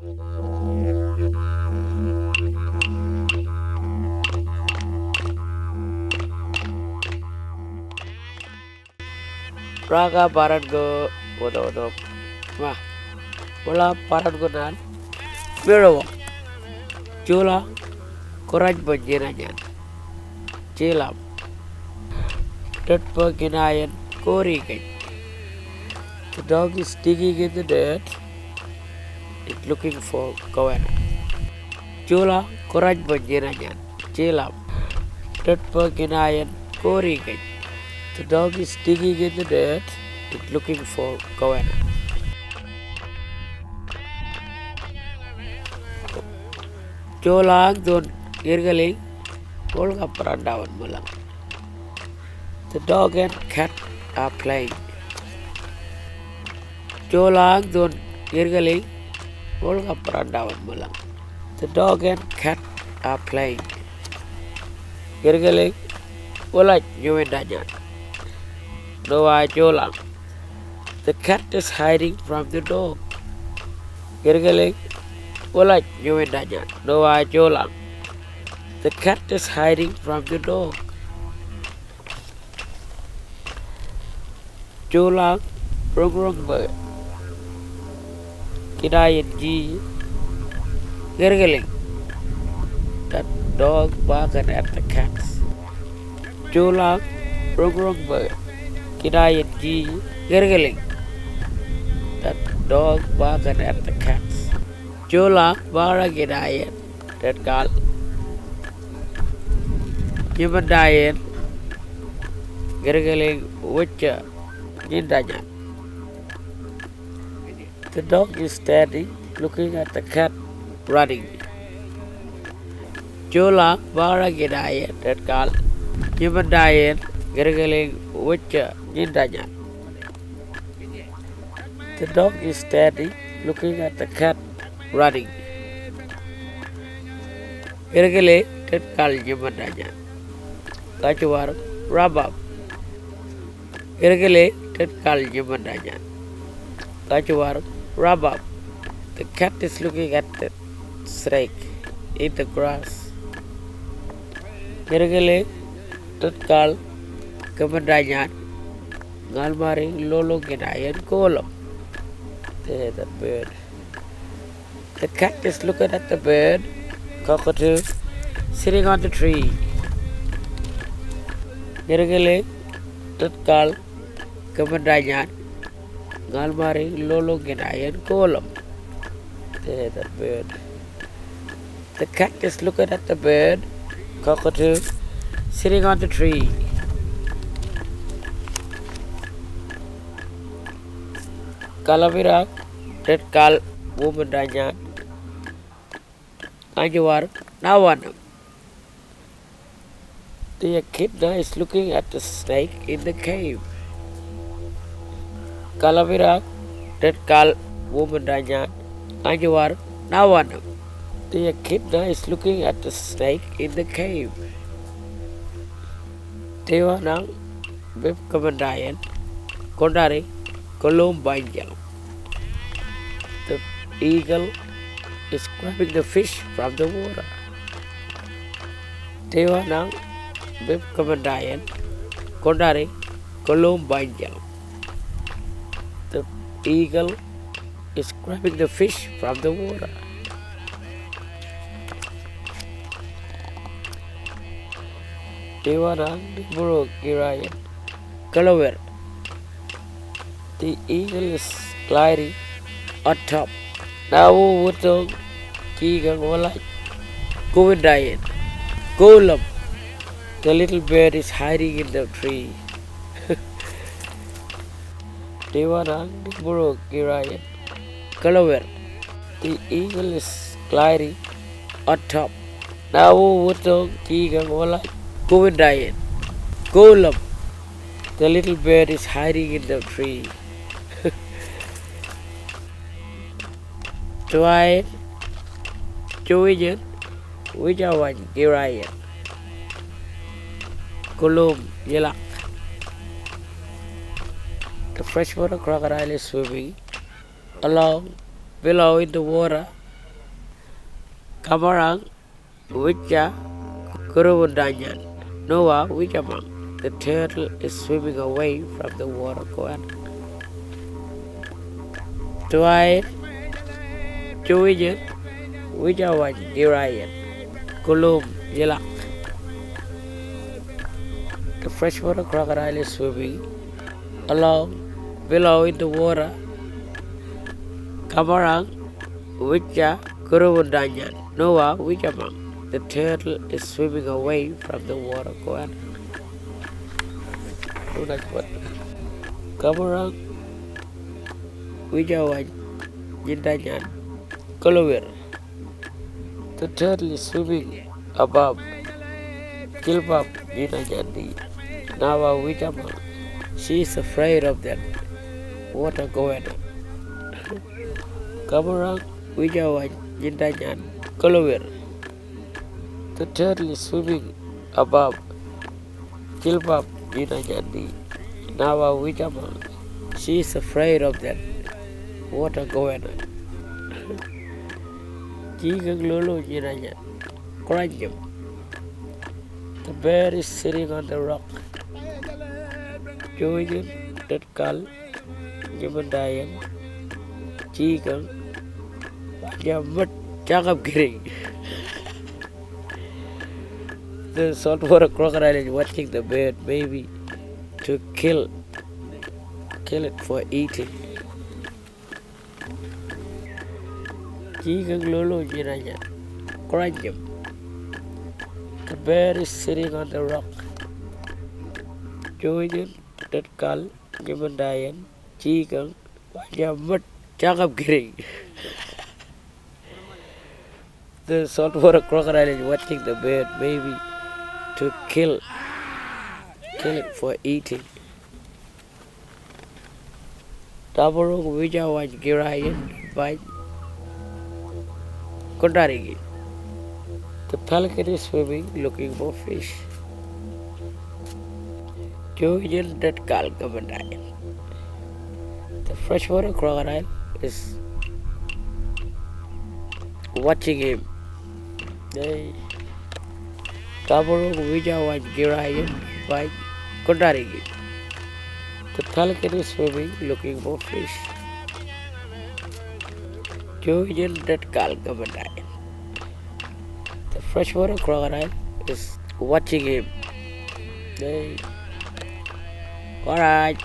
Raga Barango Wododo Ma Wala Parangonan Mirawa Jula Koraj Bajinayan Jilam Tutpaginayan Korigan. The dog is digging in the dirt. It's looking for Goanna. Jula Koraj Bajinayan Jilam Tutpaginayan Korigan. The dog is digging in the dirt. It's looking for Goanna. Jolang don girgaling Olga Parandavan Mulang. The dog and cat are playing. Jolang don girgaling Olga Parandavan Mulang. The dog and cat are playing. Girgaling Ola Juvendajan. Noa Jolang. The cat is hiding from the dog. Girgaling Ola Juvendajan. Noa Jolang. The cat is hiding from the dog. Jolang Rung Bird. Kidayan G. Girgaling. That dog barking at the cats. Jolang Rung Bird. Kidayan G. Girgaling. That dog barking at the cats. Jolang Bara Gidayan. That girl. Jimadayan. Girgaling Witcher. Jindajan. The dog is standing, looking at the cat running. Jola Bara Gidayan, that girl. Jimadayan, Girgaling Witcher, Jindajan. The dog is standing, looking at the cat running. Girgaling, that girl, Jimadajan. Kachuar, Rabab. Girgaling, that girl, Jimadajan. Kachuar, Rabab. The cat is looking at the snake in the grass. Girgaling, that girl, Jimadajan. Galmaring Lolo Gidayan Kolam. There's the bird. The cat is looking at the bird, cockatoo, sitting on the tree. Girgaling, that girl, Jimadajan. Galmaring Lolo Gidayan Kolam. There's the bird. The cat is looking at the bird, cockatoo, sitting on the tree. Kalavira, that kal woman Dajan. Anjuar, Navanam. The echidna is looking at the snake in the cave. Kalavira, that kal woman Dajan. Anjuar, Navanam. The echidna is looking at the snake in the cave. Devanang, Bib Kamandayan, Kondari, Columbanjal. The eagle is grabbing the fish from the water. Devanang, Bib Kamandayan, Kondari, Columbanjal. The eagle is grabbing the fish from the water. Devanang, Buru Girayan, Kalawer. The eagle is gliding on top. Now Wutong, Kigang Walai, Govindayan, Golam. The little bird is hiding in the tree. Devanang, Buru Girayan, Kalawer. The eagle is gliding on top. Now Wutong, Kigang Walai, Govindayan, Golam. The little bird is hiding in the tree. Twice, Jovian, Wijawan, Girayan, Kulum, Yelak. The freshwater crocodile is swimming along below in the water Kamarang Wicha Kurubundanyan Noah Wichamang. The turtle is swimming away from the water koan. Tuai Chuijan Wichawan Girayan Kulum Yelak. The freshwater crocodile is swimming along below in the water. Kamarang Wicha Kurubundanyan Noah Wichamang. The turtle is swimming away from the water koan. Kamarang Wijawan Jindanyan Kolowir. The turtle is swimming above Kilpap Jindanyan Nawa Wijamang. She is afraid of that water going. Kamarang Wijawan Jindanyan Kolowir. The turtle is swimming above Kilpap Jindanyan Nawa Wijamang. She is afraid of that water going. Jigang Lulu Jindanyan Kranjam. The bear is sitting on the rock. Joigan Tetkal Jimandayan Jigang Jamat Jagab Giring. The saltwater crocodile is watching the bear, maybe to kill it for eating. Jigang Lulu Jindanyan Kranjam. The bear is sitting on the rock. Joigan Tetkal Jimandayan Jigang Jamat Jagab Giring. The saltwater crocodile is watching the bear, maybe to kill it for eating. Tabarung Wijawan Girayan by Kondarigi. The pelican is swimming looking for fish. Joijan Tetkal Gamandayan. The freshwater crocodile is watching him. Tabarung Wijawan Girayan by Kondarigi. The pelican is swimming looking for fish. Joijan Tetkal Gamandayan. The freshwater crocodile is watching him. Alright.